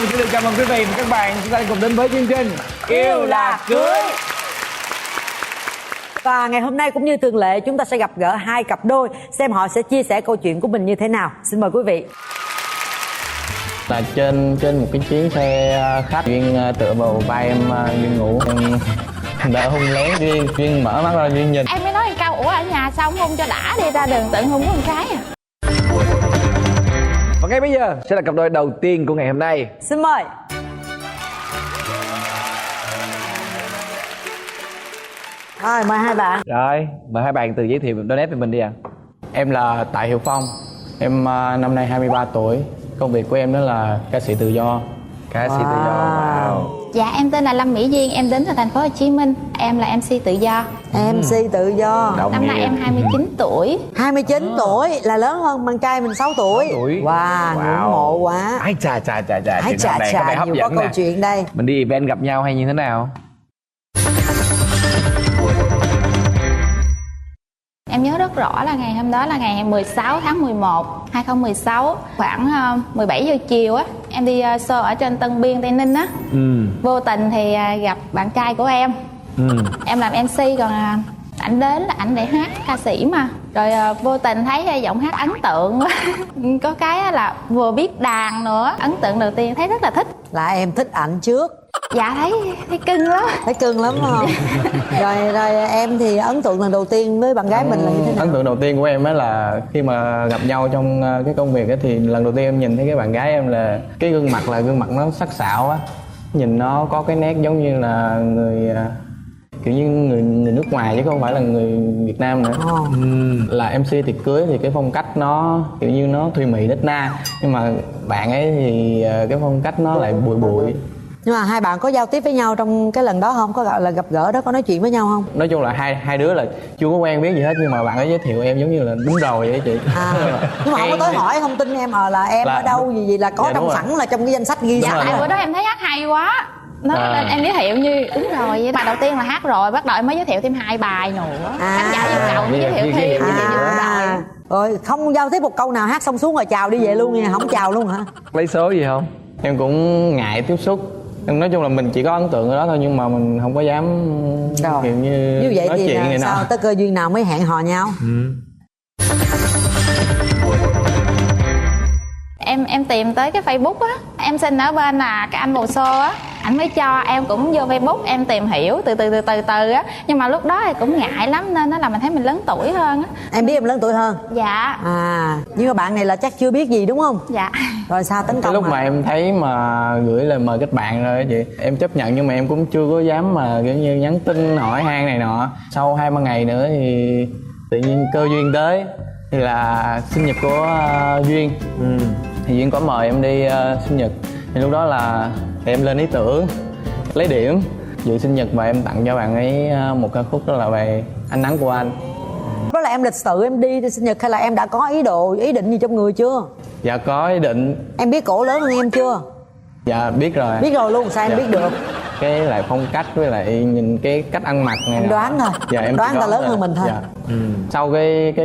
xin được chào mừng quý vị và các bạn, chúng ta cùng đến với chương trình Yêu Là Cưới. Và ngày hôm nay cũng như thường lệ, chúng ta sẽ gặp gỡ hai cặp đôi, xem họ sẽ chia sẻ câu chuyện của mình như thế nào. Xin mời quý vị. Là trên một cái chuyến xe khách, Duyên tựa vào vai em, Duyên ngủ, em đỡ hôn lén Duyên mở mắt ra Duyên nhìn. Em mới nói câu ủa ở nhà sao không hôn cho đã đi, ra đường tự hôn con cái à. Và ngay bây giờ sẽ là cặp đôi đầu tiên của ngày hôm nay. Xin mời. Rồi, mời hai bạn. Rồi, mời hai bạn tự giới thiệu đôi nét về mình đi ạ. Em là Tạ Hiệu Phong, em năm nay 23 tuổi. Công việc của em đó là ca sĩ tự do. Ca sĩ tự do. Wow. Dạ em tên là Lâm Mỹ Duyên, em đến từ thành phố Hồ Chí Minh. Em là MC tự do. MC tự do. Năm nay em 29 tuổi. 29 tuổi là lớn hơn bạn trai mình 6 tuổi. 6 tuổi. Wow, ngưỡng mộ quá. Ai chà, Ai chuyện này có vẻ hấp nhiều dẫn có nè. câu chuyện đây. Mình đi event gặp nhau hay như thế nào? Em nhớ rất rõ là ngày hôm đó là ngày 16 tháng 11 2016, khoảng 17 giờ chiều á, em đi show ở trên Tân Biên, Tây Ninh á. Vô tình thì gặp bạn trai của em. Em làm MC, còn ảnh đến là ảnh để hát, ca sĩ mà. Rồi vô tình thấy giọng hát ấn tượng quá. Có cái là vừa biết đàn nữa. Ấn tượng đầu tiên thấy rất là thích. Là em thích ảnh trước. Dạ thấy cưng lắm. Thấy cưng lắm không? rồi em thì ấn tượng lần đầu tiên với bạn gái mình là như thế nào? Ấn tượng đầu tiên của em á là khi mà gặp nhau trong cái công việc á, thì lần đầu tiên em nhìn thấy cái bạn gái em là cái gương mặt nó sắc sảo á, nhìn nó có cái nét giống như là người kiểu như người nước ngoài chứ không phải là người Việt Nam nữa. Là MC tiệc cưới thì cái phong cách nó kiểu như nó thùy mị nết na, nhưng mà bạn ấy thì cái phong cách nó lại bụi bụi. Nhưng mà hai bạn có giao tiếp với nhau trong cái lần đó không? Có gọi là gặp gỡ đó, có nói chuyện với nhau không? Nói chung là hai đứa là chưa có quen biết gì hết, nhưng mà bạn ấy giới thiệu em giống như là đúng rồi vậy chị. Nhưng mà không có tới hỏi thông tin em là em ở đâu gì là có trong sẵn là trong cái danh sách ghi Dạ, sẵn. bữa đó em thấy hát hay quá. Nó nên em giới thiệu như đúng rồi. Bài đầu tiên là hát rồi, bắt đầu em mới giới thiệu thêm 2 bài nữa. Khán giả yêu cầu mới giới thiệu thêm. Rồi không giao tiếp một câu nào, hát xong xuống rồi chào đi về luôn nha, không chào luôn hả? Lấy số gì không? Em cũng ngại tiếp xúc. Nói chung là mình chỉ có ấn tượng ở đó thôi, nhưng mà mình không có dám kiểu như vậy nói thì chuyện này sao nọ. tới cơ duyên nào mới hẹn hò nhau? Em tìm tới cái Facebook á, em xin ở bên là cái anh bầu xô á, ảnh mới cho em cũng vô Facebook em tìm hiểu từ từ á. Nhưng mà lúc đó thì cũng ngại lắm nên nó là mình thấy mình lớn tuổi hơn á. Em biết em lớn tuổi hơn? Dạ. Nhưng mà bạn này là chắc chưa biết gì đúng không? Dạ. Rồi sao tấn Cái công lúc mà em thấy mà gửi lời mời kết bạn rồi á chị, em chấp nhận, nhưng mà em cũng chưa có dám mà kiểu như nhắn tin hỏi han này nọ. Sau 2-3 ngày nữa thì tự nhiên cơ duyên tới, thì là sinh nhật của Duyên. Thì Duyên có mời em đi sinh nhật. Thì lúc đó là em lên ý tưởng lấy điểm dự sinh nhật và em tặng cho bạn ấy một ca khúc, đó là bài Ánh Nắng Của Anh. đó là em lịch sự em đi sinh nhật hay là em đã có ý định gì trong người chưa? Dạ có ý định. Em biết cổ lớn hơn em chưa? Dạ biết rồi. Biết rồi luôn, sao em biết được? Cái lại phong cách với lại nhìn cái cách ăn mặc này. Em đoán thôi. Dạ em đoán ta lớn hơn mình thôi. Dạ. Sau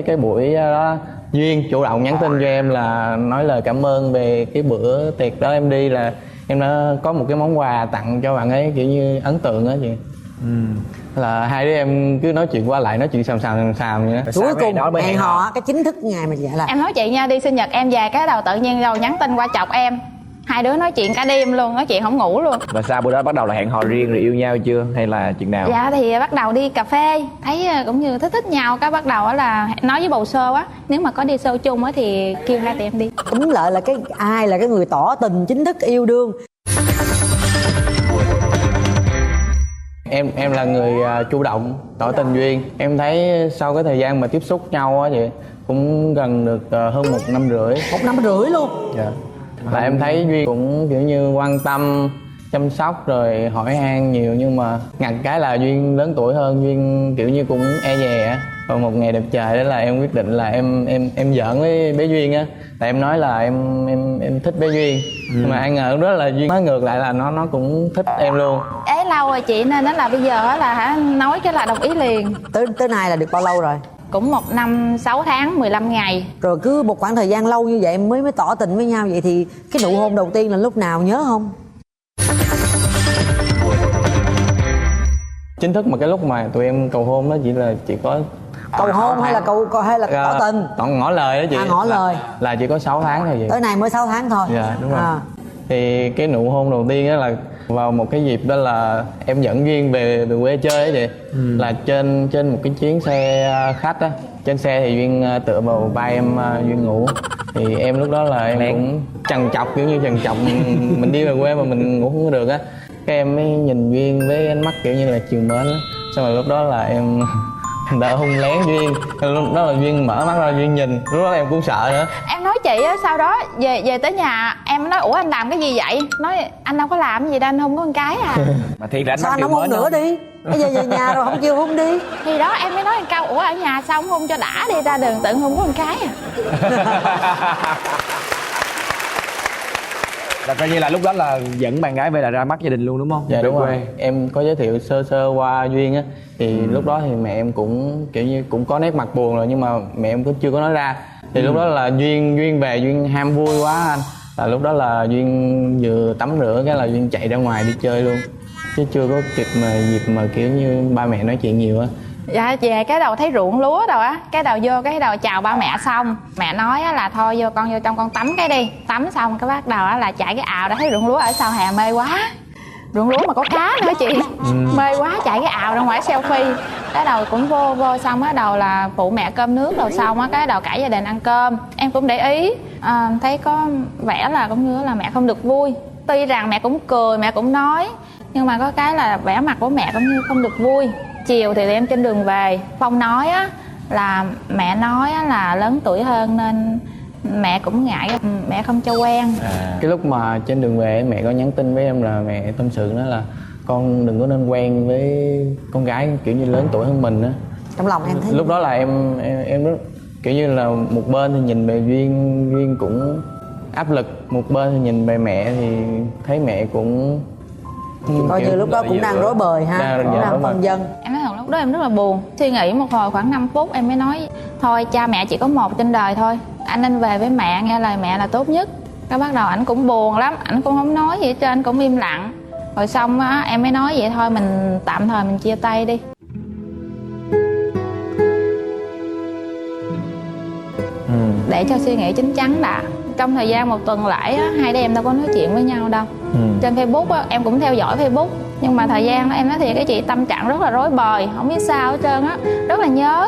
cái buổi đó, Duyên chủ động nhắn tin cho em là nói lời cảm ơn về cái bữa tiệc đó em đi, là em đã có một cái món quà tặng cho bạn ấy kiểu như ấn tượng á chị. Là hai đứa em cứ nói chuyện qua lại, nói chuyện xàm vậy đó. Cuối cùng hẹn hò cái chính thức ngày mà vậy là Em nói chị nha, đi sinh nhật em về cái đầu tự nhiên đâu nhắn tin qua chọc em. Hai đứa nói chuyện cả đêm luôn, nói chuyện không ngủ luôn. Và sao bữa đó bắt đầu là hẹn hò riêng rồi yêu nhau chưa hay là chuyện nào? Dạ thì bắt đầu đi cà phê, thấy cũng như thích nhau, cái bắt đầu là nói với bầu show á, nếu mà có đi show chung á thì kêu hai tụi em đi. đúng lợi là cái ai là cái người tỏ tình chính thức yêu đương. Em là người chủ động tỏ tình Duyên. Em thấy sau cái thời gian mà tiếp xúc nhau á chị, cũng gần được hơn 1 năm rưỡi. 1 năm rưỡi luôn. Dạ. Là em thấy Duyên cũng kiểu như quan tâm, chăm sóc rồi hỏi han nhiều, nhưng mà ngặt cái là Duyên lớn tuổi hơn, Duyên kiểu như cũng e dè á. Và một ngày đẹp trời đó là em quyết định là em giỡn với bé Duyên á, tại em nói là em thích bé Duyên. Nhưng mà ai ngờ lúc đó là Duyên nói ngược lại là nó cũng thích em luôn. Lâu rồi chị, nên đó là bây giờ là nói cái là đồng ý liền. Tới nay là được bao lâu rồi? cũng 1 năm 6 tháng 15 ngày. Rồi cứ một khoảng thời gian lâu như vậy mới tỏ tình với nhau, vậy thì cái nụ hôn đầu tiên là lúc nào nhớ không? Chính thức mà cái lúc mà tụi em cầu hôn đó chỉ có Cầu hôn hay là tỏ tình? ngỏ lời đó chị. Ngỏ lời là chỉ có 6 tháng thôi chị. Tới nay mới 6 tháng thôi. Dạ đúng rồi. Thì cái nụ hôn đầu tiên đó là vào một cái dịp đó là em dẫn Duyên về quê chơi á chị. Là trên một cái chuyến xe khách á. Trên xe thì Duyên tựa vào vai em, Duyên ngủ. Thì em lúc đó là em cũng trằn trọc, kiểu như trằn trọc mình đi về quê mà mình ngủ không có được á. Cái em mới nhìn Duyên với ánh mắt kiểu như là trìu mến á. Xong rồi lúc đó là em đã hôn lén Duyên. Lúc đó là Duyên mở mắt ra Duyên nhìn. Lúc đó em cũng sợ nữa. Em nói chị á, sau đó về tới nhà em nói ủa anh làm cái gì vậy? Nói anh đâu có làm gì đâu, anh hôn có con cái à. Mà thiệt là anh sao anh không hôn nữa đi? Bây giờ về nhà rồi không kêu hôn đi. Thì đó em mới nói một câu ủa ở nhà sao không hôn cho đã đi, ra đường tự hôn có con cái à. Là coi như là lúc đó là dẫn bạn gái về là ra mắt gia đình luôn đúng không? Dạ đúng quê. rồi. Em có giới thiệu sơ qua Duyên á. Thì lúc đó thì mẹ em cũng kiểu như cũng có nét mặt buồn rồi, nhưng mà mẹ em cũng chưa có nói ra. Thì lúc đó là Duyên về, Duyên ham vui quá anh. Là lúc đó là Duyên vừa tắm rửa cái là Duyên chạy ra ngoài đi chơi luôn. Chứ chưa có kịp mà dịp mà kiểu như ba mẹ nói chuyện nhiều á. Dạ về cái đầu thấy ruộng lúa rồi á, cái đầu vô cái đầu chào ba mẹ xong mẹ nói á là thôi vô con vô trong con tắm cái đi. Tắm xong cái bắt đầu á là chạy cái ào đã thấy ruộng lúa ở sau hè mê quá. Ruộng lúa mà có cá nữa chị. Mê quá chạy cái ào ra ngoài selfie. Cái đầu cũng vô xong á đầu là phụ mẹ cơm nước rồi xong á cái đầu cả gia đình ăn cơm. Em cũng để ý thấy có vẻ là cũng như là mẹ không được vui. Tuy rằng mẹ cũng cười, mẹ cũng nói, nhưng mà có cái là vẻ mặt của mẹ cũng như không được vui. Chiều thì em trên đường về, Phong nói á là mẹ nói á là lớn tuổi hơn nên mẹ cũng ngại mẹ không cho quen. Cái lúc mà trên đường về mẹ có nhắn tin với em là mẹ tâm sự nói là con đừng có nên quen với con gái kiểu như lớn tuổi hơn mình á. Trong lòng em thấy lúc đó là em rất kiểu như là một bên thì nhìn về Duyên cũng áp lực, một bên thì nhìn về mẹ thì thấy mẹ cũng coi như lúc đó cũng đang rối bời ha, cũng đang phân vân. Em nói thật lúc đó em rất là buồn, suy nghĩ một hồi khoảng 5 phút em mới nói thôi cha mẹ chỉ có một trên đời thôi, anh nên về với mẹ, nghe lời mẹ là tốt nhất. Cái bắt đầu ảnh cũng buồn lắm, ảnh cũng không nói gì hết trơn, anh cũng im lặng. Rồi xong á em mới nói vậy thôi mình tạm thời mình chia tay đi. Để cho suy nghĩ chín chắn đã. Trong thời gian 1 tuần lễ á, hai đứa em đâu có nói chuyện với nhau đâu. Trên Facebook á, em cũng theo dõi Facebook. Nhưng mà thời gian đó em nói thiệt cái chị tâm trạng rất là rối bời, không biết sao hết trơn á, rất là nhớ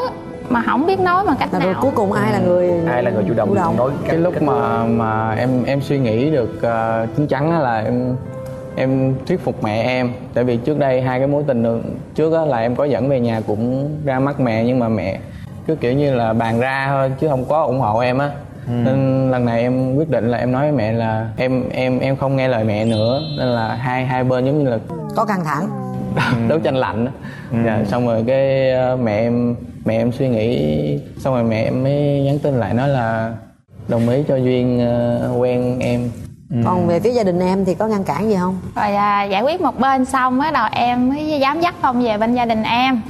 mà không biết nói bằng cách nào. Rồi cuối cùng ai là người chủ động nói cái lúc mà em suy nghĩ được chín chắn á là em thuyết phục mẹ em. Tại vì trước đây 2 cái mối tình trước á là em có dẫn về nhà cũng ra mắt mẹ, nhưng mà mẹ cứ kiểu như là bàn ra thôi chứ không có ủng hộ em á. Nên lần này em quyết định là em nói với mẹ là em không nghe lời mẹ nữa, nên là hai bên giống như là có căng thẳng, đấu tranh lạnh á. Dạ, xong rồi cái mẹ em suy nghĩ, xong rồi mẹ em mới nhắn tin lại nói là đồng ý cho Duyên quen em. Còn về phía gia đình em thì có ngăn cản gì không? Rồi giải quyết một bên xong bắt đầu em mới dám dắt Phong về bên gia đình em.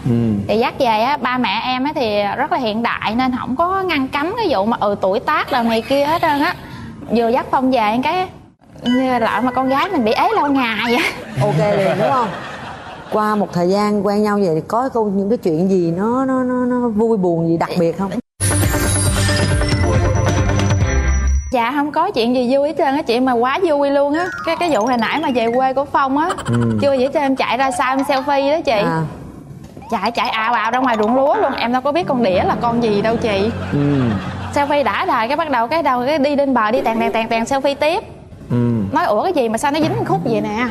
Thì dắt về á, ba mẹ em á thì rất là hiện đại nên không có ngăn cấm cái vụ mà tuổi tác rồi này kia hết trơn á. Vừa dắt Phong về cái như lại mà con gái mình bị ế lâu ngày vậy. Ok liền đúng không? Qua một thời gian quen nhau vậy thì có những cái chuyện gì nó vui buồn gì đặc biệt không? Dạ không có chuyện gì vui hết trơn á chị, mà quá vui luôn á. Cái vụ hồi nãy mà về quê của Phong á, chưa vậy cho em chạy ra sau em selfie đó chị. Chạy ào ào ra ngoài ruộng lúa luôn, em đâu có biết con đĩa là con gì đâu chị. Selfie đã rồi cái bắt đầu cái đi lên bờ đi tèn selfie tiếp. Nói ủa cái gì mà sao nó dính khúc vậy nè.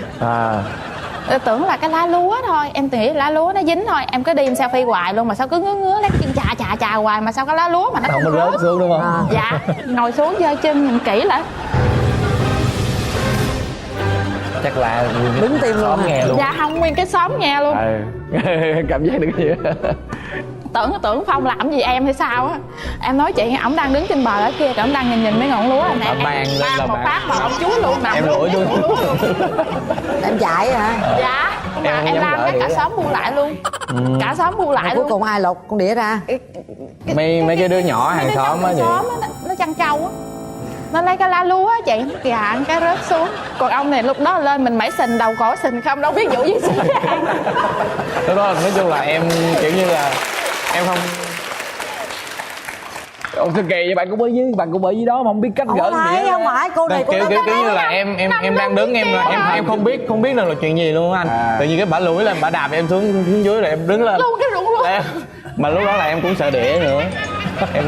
Tưởng là cái lá lúa thôi, em nghĩ lá lúa nó dính thôi, em cứ đi em selfie hoài luôn mà sao cứ ngứa lát chân chà hoài mà sao cái lá lúa mà nó không có rớt xuống đúng không? Dạ, ngồi xuống giơ chân nhìn kỹ lại. Chắc là đứng tim luôn nghe luôn. Dạ không, nguyên cái xóm nghe luôn. Cảm giác được cái gì Tưởng Phong làm gì em hay sao á. Em nói chị ổng đang đứng trên bờ ở kia, ổng đang nhìn mấy ngọn lúa nè, em ban một phát mà ổng chúi luôn, nằm em lỗi luôn. Em chạy hả? Dạ mà em làm cái cả xóm bu lại luôn. Cả xóm bu lại cuối luôn. cùng ai lột con đĩa ra? Mấy cái đứa nhỏ hàng xóm á vậy. Nó chăn trâu á, nó lấy cái lá lúa á chị, gạn cái rớt xuống. Còn ông này lúc đó lên mình mẩy sình đầu cổ sình không đâu biết vụ gì xảy ra. Lúc đó nói chung là em kiểu như là em không. Ông sao kỳ vậy? Bạn cũng ở dưới đó mà không biết cách gỡ Không phải, không phải cô này kiểu như là em đang đứng em không biết là chuyện gì luôn anh. Tự nhiên cái bả lùi lên bả đạp em xuống dưới rồi em đứng lên Luôn cái rụng luôn. mà lúc đó là em cũng sợ đĩa nữa. Em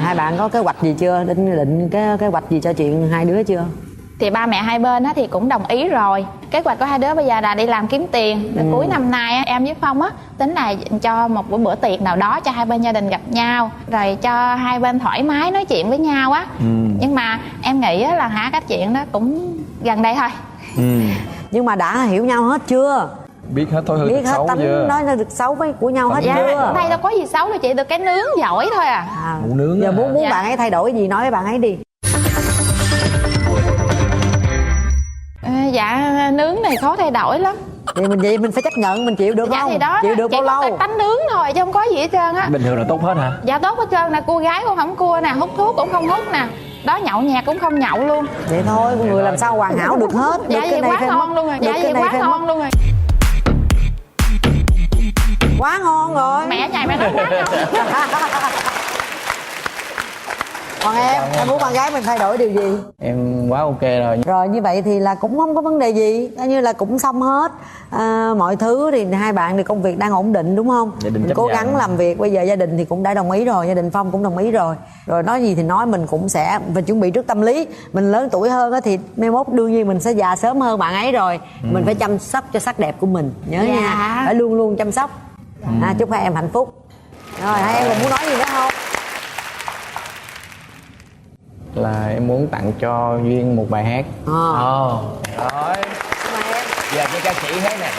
Hai bạn có kế hoạch gì chưa? Định kế hoạch gì cho chuyện hai đứa chưa? Thì ba mẹ hai bên á thì cũng đồng ý rồi. Kế hoạch của hai đứa bây giờ là đi làm kiếm tiền. Rồi cuối năm nay á, em với Phong á tính là cho một bữa tiệc nào đó cho hai bên gia đình gặp nhau, rồi cho hai bên thoải mái nói chuyện với nhau á. Nhưng mà em nghĩ á là các chuyện đó cũng gần đây thôi. Nhưng mà đã hiểu nhau hết chưa? Biết hết thôi, Biết hết tánh nói được xấu với của nhau hết chưa? Đây đâu có gì xấu đâu chị, được cái nướng giỏi thôi à. Vụ nướng Giờ muốn Dạ. bạn ấy thay đổi gì nói với bạn ấy đi. Dạ nướng này khó thay đổi lắm. Vậy mình phải chấp nhận, mình chịu được Dạ không? thì đó, Chịu được chỉ bao có lâu? tánh nướng thôi chứ không có gì hết trơn á. bình thường là tốt hết hả? Dạ tốt hết trơn nè, cô gái cũng không cua nè, hút thuốc cũng không hút nè, đó nhậu nhẹt cũng không nhậu luôn. Vậy thôi, con người làm sao hoàn hảo được hết. Dạ vậy quá ngon luôn rồi, dạ vậy quá ngon luôn rồi. Quá ngon rồi. Mẹ chạy mẹ nói quá ngon. Còn em muốn bạn gái mình thay đổi điều gì? em quá ok rồi. Rồi như vậy thì là cũng không có vấn đề gì, coi như là cũng xong hết mọi thứ. Thì hai bạn thì công việc đang ổn định đúng không? Gia đình Mình chấp cố nhận. gắng làm việc. Bây giờ gia đình thì cũng đã đồng ý rồi, gia đình Phong cũng đồng ý rồi. Rồi nói gì thì nói, mình cũng sẽ mình chuẩn bị trước tâm lý. Mình lớn tuổi hơn á thì mai mốt đương nhiên mình sẽ già sớm hơn bạn ấy rồi. Mình phải chăm sóc cho sắc đẹp của mình, nhớ Dạ. nha, phải luôn luôn chăm sóc. Chúc hai em hạnh phúc. Rồi hai em còn muốn nói gì nữa không? Là em muốn tặng cho Duyên một bài hát. Rồi giờ cho ca sĩ hát nè.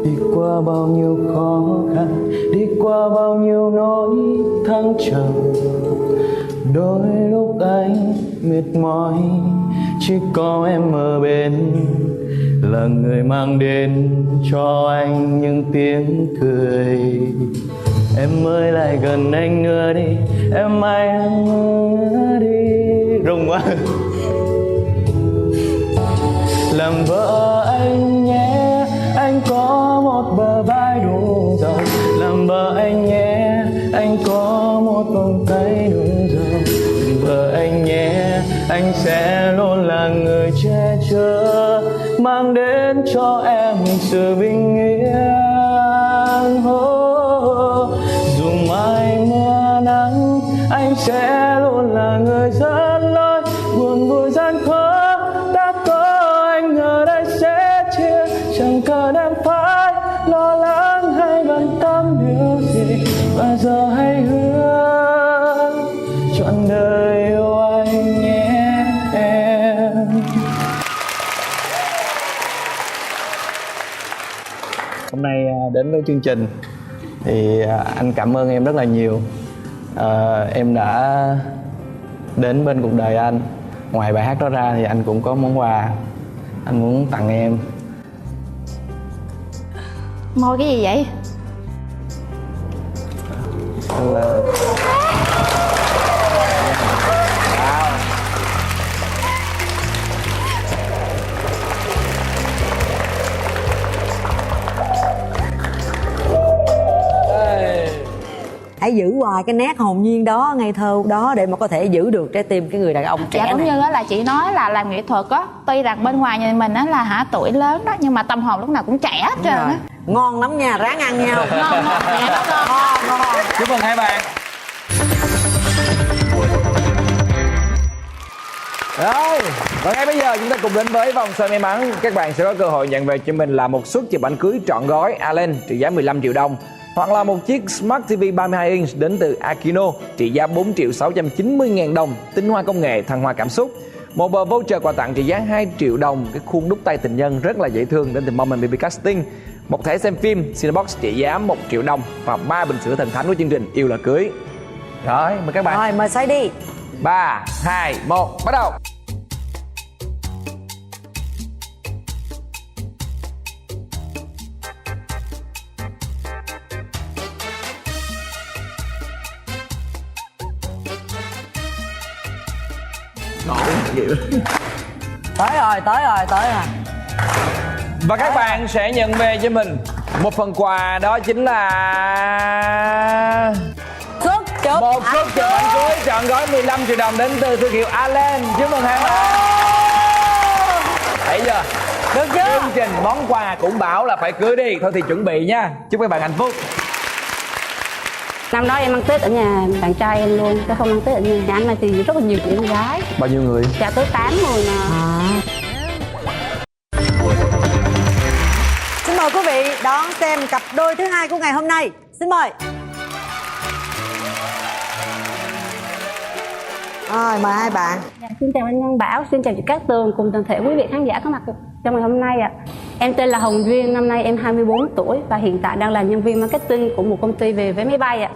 Đi qua bao nhiêu khó khăn, đi qua bao nhiêu nỗi thăng trầm, đôi lúc anh mệt mỏi, chỉ có em ở bên là người mang đến cho anh những tiếng cười. Em ơi lại gần anh nữa đi, em ơi anh nữa đi. Rung quá. Làm vợ anh nhé, anh có một bờ vai đủ rộng. Làm vợ anh nhé, anh có một vòng tay đủ rộng. Vợ anh nhé, anh sẽ luôn là người che chở, mang đến cho em sự bình yên. Dù mai mưa nắng, anh sẽ luôn là người dẫn lối. Buồn vui gian khó đã có anh ở đây sẽ chia, chẳng cần em phải lo lắng hay bận tâm điều gì. Và giờ hãy hứa trọn đời yêu anh nhé em. Hôm nay đến với chương trình thì anh cảm ơn em rất là nhiều. Em đã đến bên cuộc đời anh. Ngoài bài hát đó ra thì anh cũng có món quà anh muốn tặng em. Môi cái gì vậy? Là... Hãy giữ hoài cái nét hồn nhiên đó, ngây thơ đó để mà có thể giữ được trái tim cái người đàn ông trẻ Dạ cũng này. như là chị nói là làm nghệ thuật á, tuy rằng bên ngoài nhìn mình á là tuổi lớn đó, nhưng mà tâm hồn lúc nào cũng trẻ hết trơn á. Ngon lắm nha, ráng ăn nha. Ngon ngon, dạ nó ngon. Ngon. Chúc mừng hai bạn. Rồi, và ngay bây giờ chúng ta cùng đến với vòng xoay may mắn. Các bạn sẽ có cơ hội nhận về cho mình là một suất chụp ảnh cưới trọn gói Allen trị giá 15 triệu đồng, hoặc là một chiếc Smart TV 32 inch đến từ Aquino trị giá 4.690.000 đồng, tinh hoa công nghệ, thăng hoa cảm xúc. một voucher quà tặng trị giá 2 triệu đồng, cái khuôn đúc tay tình nhân rất là dễ thương đến từ Moment Baby Casting, một thẻ xem phim Cinebox trị giá 1 triệu đồng và 3 bình sữa Thần Thánh của chương trình Yêu Là Cưới. Rồi, mời các bạn. Rồi mời xoay đi. 3, 2, 1, bắt đầu. Tới rồi. Và các bạn sẽ nhận về cho mình một phần quà, đó chính là Xuất chụp một suất chụp ảnh cưới trọn gói 15 triệu đồng đến từ thương hiệu Allen. Chúc mừng hai bạn. Thấy chưa? được chưa? Chương trình món quà cũng bảo là phải cưới đi, thôi thì chuẩn bị nha. Chúc các bạn hạnh phúc. Năm đó em ăn Tết ở nhà bạn trai em luôn, chứ không ăn Tết ở nhà. Nhà anh này thì rất là nhiều chị em gái. Bao nhiêu người? Dạ tới 8 người nè. Xin mời quý vị đón xem cặp đôi thứ hai của ngày hôm nay. Xin mời. Rồi mời hai bạn. Dạ, xin chào anh Nhân Bảo, xin chào chị Cát Tường cùng toàn thể quý vị khán giả có mặt trong ngày hôm nay ạ. Em tên là Hồng Duyên, năm nay em 24 tuổi và hiện tại đang là nhân viên marketing của một công ty về vé máy bay ạ.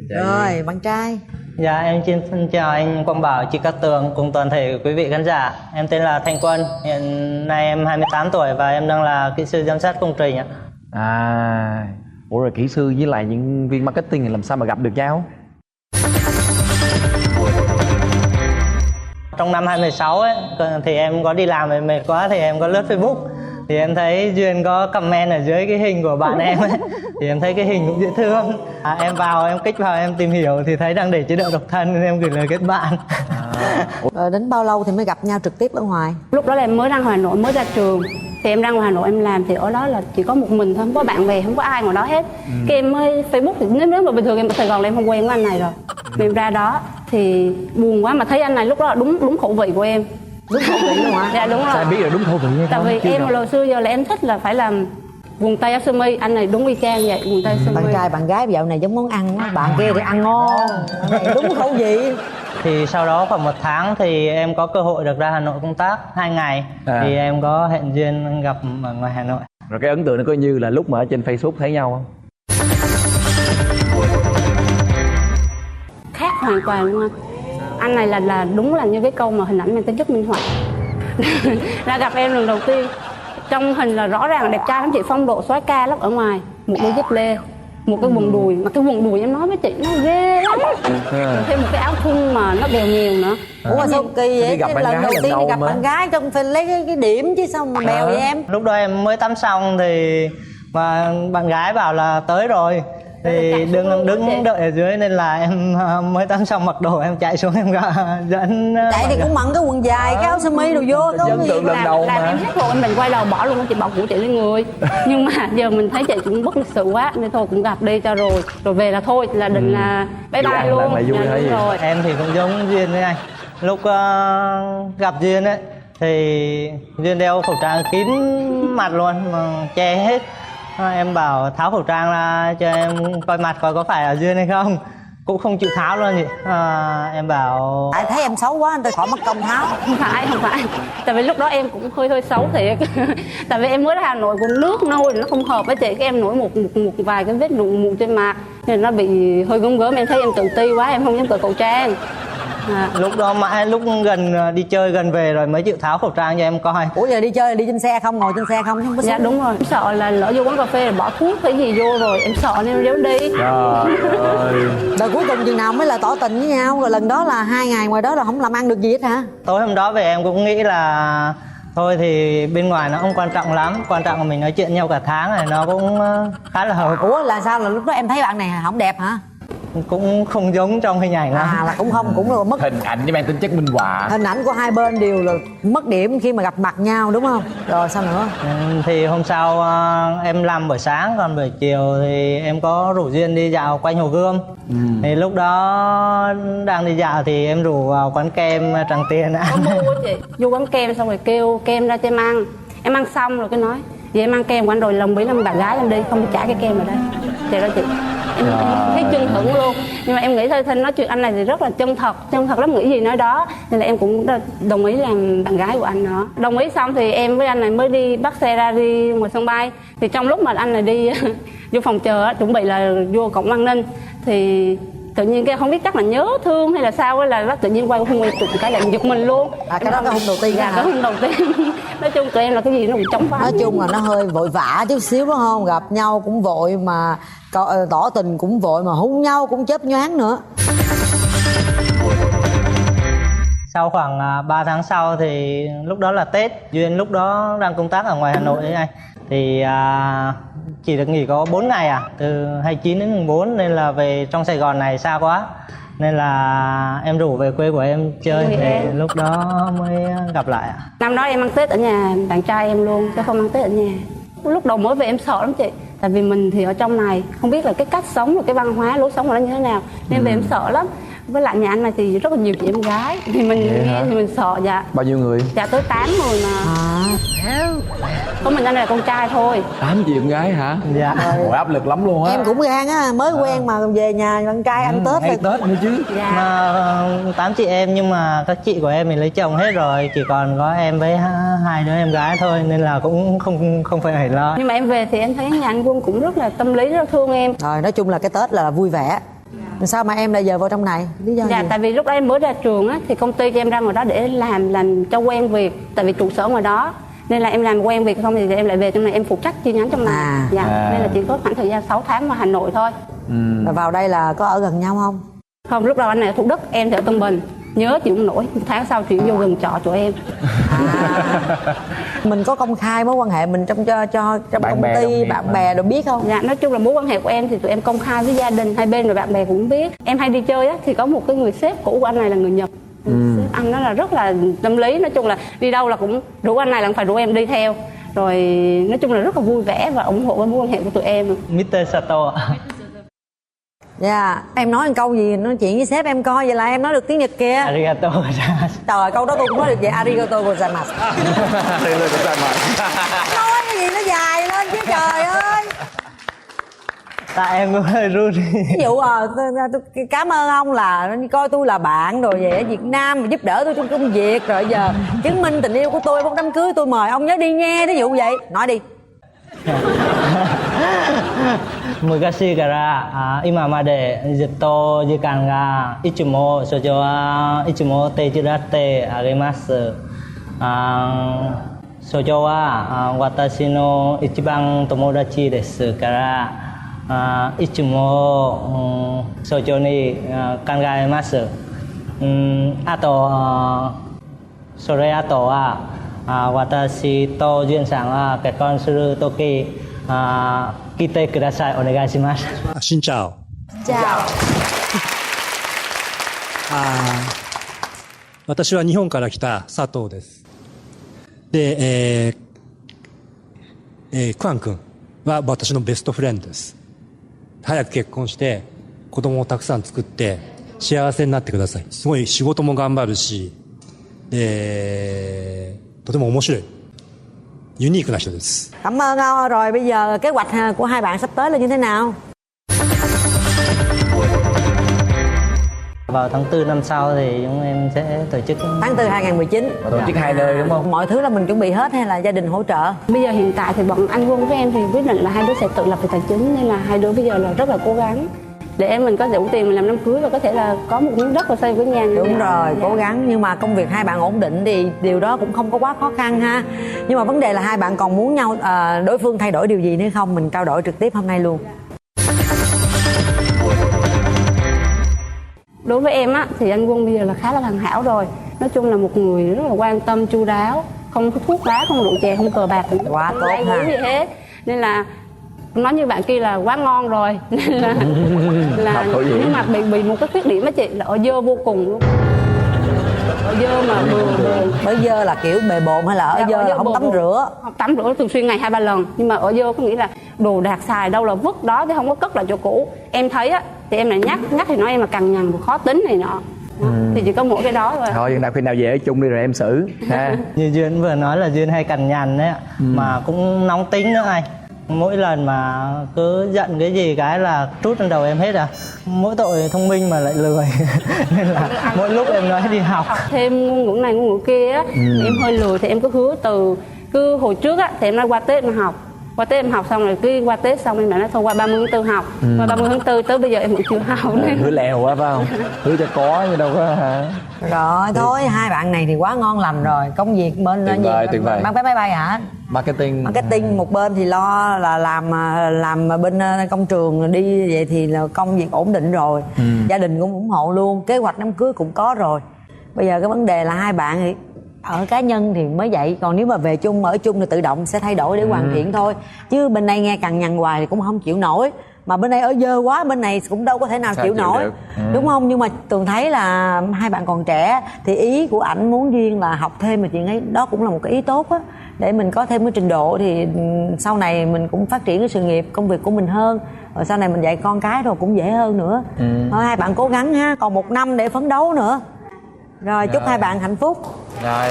Rồi bạn trai. Dạ, em xin chào anh Quang Bảo, chị Cát Tường cùng toàn thể quý vị khán giả. Em tên là Thanh Quân, hiện nay em 28 tuổi và em đang là kỹ sư giám sát công trình ạ. Ủa rồi kỹ sư với lại những viên marketing thì làm sao mà gặp được nhau? Trong năm 2016 ấy, thì em có đi làm về mệt quá thì em có lướt Facebook. Thì em thấy Duyên có comment ở dưới cái hình của bạn em ấy. Thì em thấy cái hình cũng dễ thương. Em vào, em kích vào, em tìm hiểu thì thấy đang để chế độ độc thân nên em gửi lời kết bạn. Rồi đến bao lâu thì mới gặp nhau trực tiếp ở ngoài? Lúc đó là em mới ra Hà Nội, mới ra trường. Thì em ra ngoài Hà Nội em làm thì ở đó là chỉ có một mình thôi, không có bạn bè, không có ai ngoài đó hết. Cái em mới Facebook thì nếu mà bình thường em ở Sài Gòn là em không quen với anh này rồi. Em ra đó thì buồn quá mà thấy anh này lúc đó là đúng khẩu vị của em. Đúng khẩu vị luôn hả? Dạ đúng rồi. Sao em biết là đúng khẩu vị hay Tại không? vì Chưa em gặp. hồi xưa giờ là em thích là phải làm quần tây áo sơ mi, anh này đúng y chang vậy, quần tây sơ mi. Bạn trai bạn gái dạo này giống món ăn quá. Bạn kia thì ăn ngon, bạn này đúng khẩu vị. Thì sau đó khoảng 1 tháng thì em có cơ hội được ra Hà Nội công tác 2 ngày. Thì em có hẹn Duyên gặp ở ngoài Hà Nội. Rồi cái ấn tượng nó coi như là lúc mà ở trên Facebook thấy nhau không? Khác hoàn toàn luôn anh. Anh này là đúng là như cái câu mà hình ảnh mang tính chất minh họa. Ra gặp em lần đầu tiên, trong hình là rõ ràng là đẹp trai lắm chị, phong độ soái ca lắm ở ngoài, một đôi dép lê, một cái quần đùi, mà cái quần đùi em nói với chị nó ghê lắm. Rồi thêm một cái áo thun mà nó bèo nhèo nữa. Ủa mà sao kỳ vậy? Đi gặp Cái bạn lần gái đầu lần tiên đi đầu gặp mà. bạn gái trong phải lấy cái điểm chứ sao mà bèo vậy em? Lúc đó em mới tắm xong thì mà bạn gái bảo là tới rồi thì đứng đợi ở dưới nên là em mới tắm xong mặc đồ em chạy xuống em dẫn Chạy thì cũng mặn cái quần dài, cái áo sơ mi đồ vô có Dân cái gì tượng lần mà. đầu làm mà. em hết rồi em định quay đầu bỏ luôn, chị bỏ của chị lên người. Nhưng mà giờ mình thấy chị cũng bất lịch sự quá nên thôi cũng gặp đi cho rồi về là thôi, là định là bye Đi bye ăn luôn. lần lại vui Dạ, hay đúng gì? rồi. Em thì cũng giống Duyên với anh. Lúc gặp Duyên ấy thì Duyên đeo khẩu trang kín mặt luôn mà che hết. Em bảo tháo khẩu trang ra cho em coi mặt coi có phải là Duyên hay không, cũng không chịu tháo luôn chị. Em bảo Tại thấy em xấu quá anh tôi khỏi mất công tháo. Không phải, tại vì lúc đó em cũng hơi xấu thiệt. Tại vì em mới ra Hà Nội cũng nước nôi nó không hợp với chị, cái em nổi một vài cái vết mụn trên mặt nên nó bị hơi gớm gớm, em thấy em tự ti quá em không dám cởi khẩu trang. lúc đó mãi lúc gần đi chơi gần về rồi mới chịu tháo khẩu trang cho em coi. Ủa giờ đi chơi là đi trên xe không, ngồi trên xe không chứ không có Dạ xuống. đúng rồi, em sợ là lỡ vô quán cà phê là bỏ thuốc hay gì vô rồi em sợ nên em giấu đi. Trời ơi. Rồi cuối cùng chừng nào mới là tỏ tình với nhau? Rồi lần đó là 2 ngày ngoài đó là không làm ăn được gì hết hả? Tối hôm đó về em cũng nghĩ là thôi thì bên ngoài nó không quan trọng lắm, quan trọng là mình nói chuyện nhau cả tháng này nó cũng khá là hợp. Ủa là sao, là lúc đó em thấy bạn này không đẹp hả? Cũng không giống trong hình ảnh lắm. Là cũng không, cũng là mất Hình ảnh với mang tính chất minh họa. hình ảnh của hai bên đều là mất điểm khi mà gặp mặt nhau đúng không? Rồi sao nữa? Thì hôm sau em làm buổi sáng, còn buổi chiều thì em có rủ Duyên đi dạo quanh Hồ Gươm. Thì lúc đó đang đi dạo thì em rủ vào quán kem Tràng Tiền ạ. Có mua chị, vô quán kem xong rồi kêu kem ra cho em ăn xong rồi cái nói vậy em ăn kem quán rồi lòng bí làm bạn gái em đi, không trả cái kem ở đây. Thì đó chị. em thấy chân hững luôn. Nhưng mà em nghĩ thôi nói chuyện anh này thì rất là chân thật lắm, nghĩ gì nói đó, nên là em cũng đồng ý làm bạn gái của anh đó. Đồng ý xong thì em với anh này mới đi bắt xe ra đi ngoài sân bay. Thì trong lúc mà anh này đi vô phòng chờ chuẩn bị là vô cổng an ninh thì tự nhiên cái không biết chắc là nhớ thương hay là sao ấy, là tự nhiên quay hôn chụp cái là giật mình luôn. Cái đó cái hôm đầu tiên dạ, cái hôm đầu tiên. Nói chung tụi em là cái gì nó cũng chóng vánh. Nói chung là nó hơi vội vã chút xíu đúng không, gặp nhau cũng vội mà tỏ tình cũng vội mà hôn nhau cũng chớp nhoáng nữa. Sau khoảng 3 tháng sau thì lúc đó là Tết, Duyên lúc đó đang công tác ở ngoài Hà Nội đấy anh. Thì chỉ được nghỉ có 4 ngày từ 29 đến mùng 4, nên là về trong Sài Gòn này xa quá. Nên là em rủ về quê của em chơi, thì lúc đó mới gặp lại ạ. Năm đó em ăn Tết ở nhà bạn trai em luôn, chứ không ăn Tết ở nhà. Lúc đầu mới về em sợ lắm chị. Tại vì mình thì ở trong này, không biết là cái cách sống, cái văn hóa, lối sống của nó như thế nào. Nên về em sợ lắm. Với lại nhà anh này thì rất là nhiều chị em gái. Thì mình nghe thì mình sợ dạ. Bao nhiêu người? Dạ tới 8 người mà. Có mình anh này là con trai thôi. 8 chị em gái hả? Dạ. Ôi, áp lực lắm luôn á. Em cũng gan á, mới quen mà về nhà bạn trai ăn Tết hay Tết nữa chứ. Dạ. Mà 8 chị em nhưng mà các chị của em thì lấy chồng hết rồi, chỉ còn có em với 2 đứa em gái thôi, nên là cũng không phải lo. Nhưng mà em về thì em thấy nhà anh Quân cũng rất là tâm lý, rất là thương em. Rồi nói chung là cái Tết là vui vẻ. Sao mà em lại giờ vào trong này? Lý do Dạ gì? tại vì lúc đó em mới ra trường á, thì công ty cho em ra ngoài đó để làm cho quen việc. Tại vì trụ sở ngoài đó, nên là em làm quen việc xong thì em lại về trong này, em phụ trách chi nhánh trong này. Nên là chỉ có khoảng thời gian 6 tháng ở Hà Nội thôi. Và vào đây là có ở gần nhau không? Không, lúc đầu anh này ở Thủ Đức, em thì ở Tân Bình. Nhớ chịu không nổi, 1 tháng sau chuyển vô gần trọ chỗ em. Mình có công khai mối quan hệ mình trong Bạn công bè, đồng ty, nghiệp bạn bè được biết không? Dạ, nói chung là mối quan hệ của em thì tụi em công khai với gia đình hai bên, rồi bạn bè cũng biết. Em hay đi chơi á, thì có một cái người sếp cũ của anh này là người Nhật. Sếp anh nó là rất là tâm lý, nói chung là đi đâu là cũng rủ anh này là phải rủ em đi theo. Rồi nói chung là rất là vui vẻ và ủng hộ với mối quan hệ của tụi em. Mr. Sato ạ. Dạ, em nói một câu gì nói chuyện với sếp em coi, vậy là em nói được tiếng Nhật kìa. Arigato gozaimasu. Trời, câu đó tôi cũng nói được vậy. Arigato gozaimasu. Nói cái gì nó dài lên chứ trời ơi. Tại em cũng hơi run. Ví dụ tôi cảm ơn ông là coi tôi là bạn rồi về ở Việt Nam và giúp đỡ tôi trong công việc, rồi giờ chứng minh tình yêu của tôi trong đám cưới tôi mời ông nhớ đi nghe, ví dụ vậy. Nói đi. 昔から今までずっと時間がいつも所長はいつも手伝ってあげます。所長は私の一番友達ですからいつも所長に考えます。あとそれあとは私とジュンさんは結婚するとき来てください。お願いします。Xin chào. Chào. 私は日本から来た佐藤です。で、クアン君は私のベストフレンドです。早く結婚して子供をたくさん作って幸せになってください。すごい仕事も頑張るし、で、とても面白い。ユニークな人です。 Cảm ơn ông. Rồi bây giờ kế hoạch của hai bạn sắp tới là như thế nào? Vào tháng 4 năm sau thì chúng em sẽ tổ chức Tháng 4 2019. Tổ chức 2 nơi đúng không? Mọi thứ là mình chuẩn bị hết hay là gia đình hỗ trợ? Bây giờ hiện tại thì bọn anh Quân với em thì quyết định là hai đứa sẽ tự lập về tài chính, nên là hai đứa bây giờ là rất là cố gắng để mình có đủ tiền mình làm đám cưới và có thể là có một miếng đất và xây cái nhà. Đúng rồi, cố gắng. Nhưng mà công việc hai bạn ổn định thì điều đó cũng không có quá khó khăn ha. Nhưng mà vấn đề là hai bạn còn muốn nhau đối phương thay đổi điều gì nữa không? Mình trao đổi trực tiếp hôm nay luôn. Đối với em á thì anh Quân bây giờ là khá là hoàn hảo rồi. Nói chung là một người rất là quan tâm chu đáo, không có thuốc lá, không rượu chè, không cờ bạc, Quá không tốt lấy ha. gì hết. Nên là nói như bạn kia là quá ngon rồi. Nên là nhưng mà bị một cái khuyết điểm á chị là ở dơ vô cùng luôn. Ở dơ mà vừa Ở dơ là kiểu bề bộn hay là ở dơ là không tắm rửa? Không tắm rửa thường xuyên ngày 2-3 lần. Nhưng mà ở dơ có nghĩa là đồ đạc xài đâu là vứt đó chứ không có cất lại chỗ cũ. Em thấy á thì em lại nhắc thì nói em là cằn nhằn, khó tính này nọ. Thì chỉ có mỗi cái đó thôi. Thôi, nào khi nào về ở chung đi rồi em xử ha. Như Duyên vừa nói là Duyên hay cằn nhằn đấy ạ. Mà cũng nóng tính nữa anh. Mỗi lần mà cứ giận cái gì cái là trút lên đầu em hết à. Mỗi tội thông minh mà lại lười nên là mỗi lúc em nói đi học. Thêm ngôn ngữ này ngôn ngữ kia á, em hơi lười thì em cứ hứa cứ hồi trước á thì em nói qua Tết em học. Qua Tết em học xong rồi cứ qua Tết xong em nói thôi qua 30 tháng 4 học. Qua 30 tháng 4 tới bây giờ em vẫn chưa học nên Hứa lèo quá phải không? Hứa cho có chứ đâu có hả? Rồi thôi hai bạn này thì quá ngon lành rồi. Công việc bên Tuyệt vời. bán vé máy bay hả? Marketing một bên thì lo là làm bên công trường đi vậy thì là công việc ổn định rồi. Gia đình cũng ủng hộ luôn, kế hoạch đám cưới cũng có rồi. Bây giờ cái vấn đề là hai bạn thì ở cá nhân thì mới vậy, còn nếu mà về chung ở chung thì tự động sẽ thay đổi để hoàn thiện thôi, chứ bên đây nghe cằn nhằn hoài thì cũng không chịu nổi, mà bên đây ở dơ quá bên này cũng đâu có thể nào chịu nổi đúng không? Nhưng mà Tường thấy là hai bạn còn trẻ thì ý của ảnh muốn Duyên là học thêm mà chuyện ấy đó cũng là một cái ý tốt á, để mình có thêm cái trình độ thì sau này mình cũng phát triển cái sự nghiệp công việc của mình hơn, rồi sau này mình dạy con cái rồi cũng dễ hơn nữa. Thôi hai bạn cố gắng ha, còn 1 năm để phấn đấu nữa. Rồi chúc hai bạn hạnh phúc. Rồi.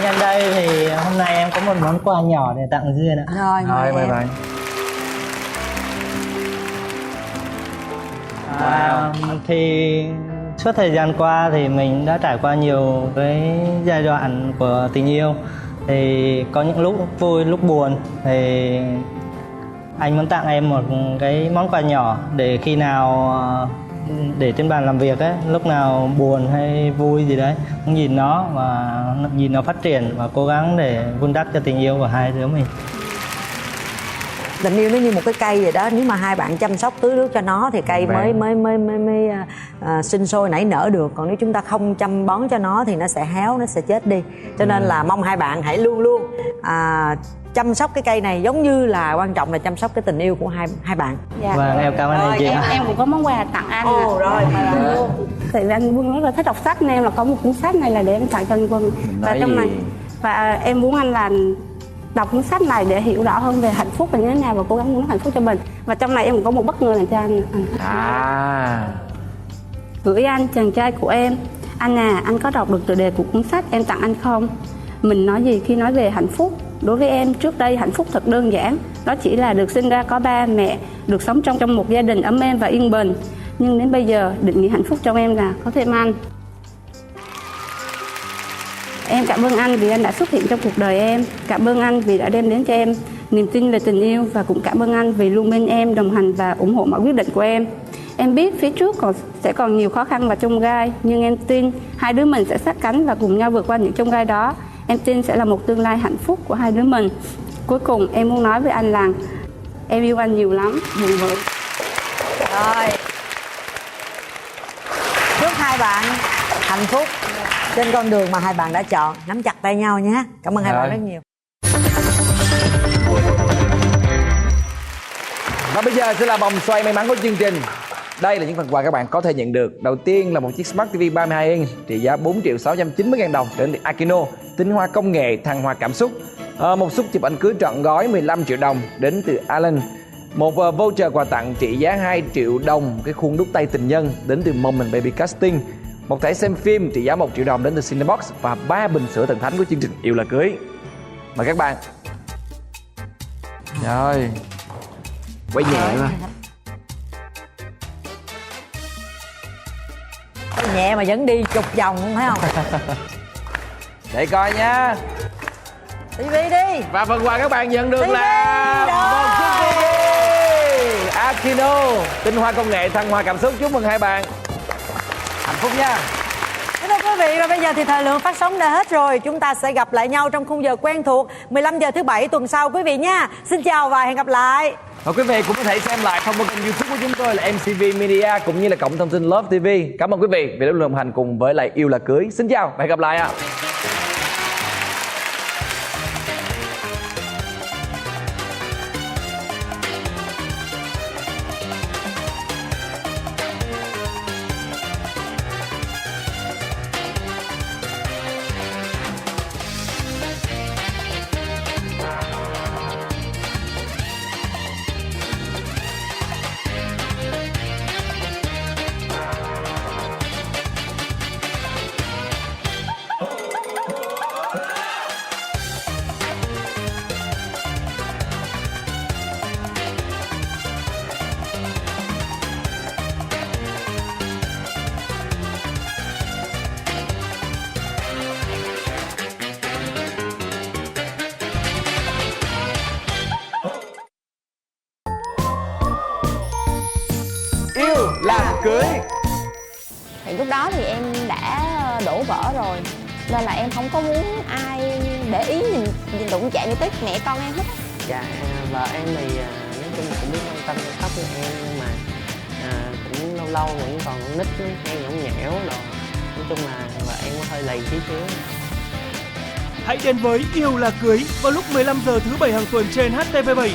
Nhân đây thì hôm nay em có một món quà nhỏ để tặng Duyên ạ. Rồi Bye bye. Thì suốt thời gian qua thì mình đã trải qua nhiều cái giai đoạn của tình yêu, thì có những lúc vui lúc buồn, thì anh muốn tặng em một cái món quà nhỏ để khi nào để trên bàn làm việc ấy, lúc nào buồn hay vui gì đấy cũng nhìn nó và nhìn nó phát triển và cố gắng để vun đắp cho tình yêu của hai đứa mình. Tình yêu nó như một cái cây vậy đó, nếu mà hai bạn chăm sóc tưới nước cho nó thì cây mới sinh sôi nảy nở được, còn nếu chúng ta không chăm bón cho nó thì nó sẽ héo, nó sẽ chết đi. Cho nên là mong hai bạn hãy luôn luôn chăm sóc cái cây này, giống như là quan trọng là chăm sóc cái tình yêu của hai bạn. Dạ. Vâng, em cảm ơn anh chị. Em cũng có món quà tặng anh. Rồi mà luôn. Tại vì anh Quân rất là thích đọc sách nên em là có một cuốn sách này là để em tặng cho anh Quân. Và trong này em muốn anh là đọc cuốn sách này để hiểu rõ hơn về hạnh phúc và như thế nào và cố gắng muốn hạnh phúc cho mình. Và trong này em cũng có một bất ngờ dành cho anh. Gửi anh, chàng trai của em. Anh à, anh có đọc được tựa đề của cuốn sách em tặng anh không? Mình nói gì khi nói về hạnh phúc? Đối với em, trước đây hạnh phúc thật đơn giản. Đó chỉ là được sinh ra có ba mẹ, được sống trong một gia đình ấm êm và yên bình. Nhưng đến bây giờ, định nghĩa hạnh phúc trong em là có thêm anh. Em cảm ơn anh vì anh đã xuất hiện trong cuộc đời em. Cảm ơn anh vì đã đem đến cho em niềm tin về tình yêu. Và cũng cảm ơn anh vì luôn bên em, đồng hành và ủng hộ mọi quyết định của em. Em biết phía trước sẽ còn nhiều khó khăn và chông gai, nhưng em tin hai đứa mình sẽ sát cánh và cùng nhau vượt qua những chông gai đó. Em tin sẽ là một tương lai hạnh phúc của hai đứa mình. Cuối cùng em muốn nói với anh rằng em yêu anh nhiều lắm. Buồn vợ. Rồi. Chúc hai bạn hạnh phúc trên con đường mà hai bạn đã chọn. Nắm chặt tay nhau nhé. Cảm ơn hai bạn rất nhiều. Và bây giờ sẽ là vòng xoay may mắn của chương trình. Đây là những phần quà các bạn có thể nhận được. Đầu tiên là một chiếc Smart TV 32 inch trị giá 4.690.000 đồng đến từ Akino, tinh hoa công nghệ, thăng hoa cảm xúc. Một suất chụp ảnh cưới trọn gói 15 triệu đồng đến từ Alan. Một voucher quà tặng trị giá 2 triệu đồng, cái khuôn đúc tay tình nhân đến từ Moment Baby Casting. Một thẻ xem phim trị giá 1 triệu đồng đến từ Cinebox và 3 bình sữa thần thánh của chương trình Yêu Là Cưới. Mời các bạn. Rồi. Quay nhẹ mà. Nhẹ mà vẫn đi chục vòng thấy không? Để coi nha. TV đi. Và phần quà các bạn nhận được là một chiếc TV Akino, tinh hoa công nghệ, thăng hoa cảm xúc. Chúc mừng hai bạn. Hạnh phúc nha. Thưa quý vị, và bây giờ thì thời lượng phát sóng đã hết rồi. Chúng ta sẽ gặp lại nhau trong khung giờ quen thuộc 15 giờ thứ Bảy tuần sau quý vị nha. Xin chào và hẹn gặp lại. Và quý vị cũng có thể xem lại thông qua kênh YouTube của chúng tôi là MCV Media cũng như là cổng thông tin Love TV. Cảm ơn quý vị vì đã đồng hành cùng với lại Yêu Là Cưới. Xin chào và hẹn gặp lại ạ. cưới. Thì lúc đó thì em đã đổ vỡ rồi, nên là em không có muốn ai để ý nhìn đụng chạm như tới mẹ con em hết. Dạ, vợ em thì nói chung là cũng biết quan tâm chăm sóc cho em, nhưng mà cũng lâu lâu vẫn còn con nít hay nhõng nhẽo rồi. Nói chung là vợ em có hơi lầy tí xíu. Hãy đến với Yêu Là Cưới vào lúc 15 giờ thứ 7 hàng tuần trên HTV7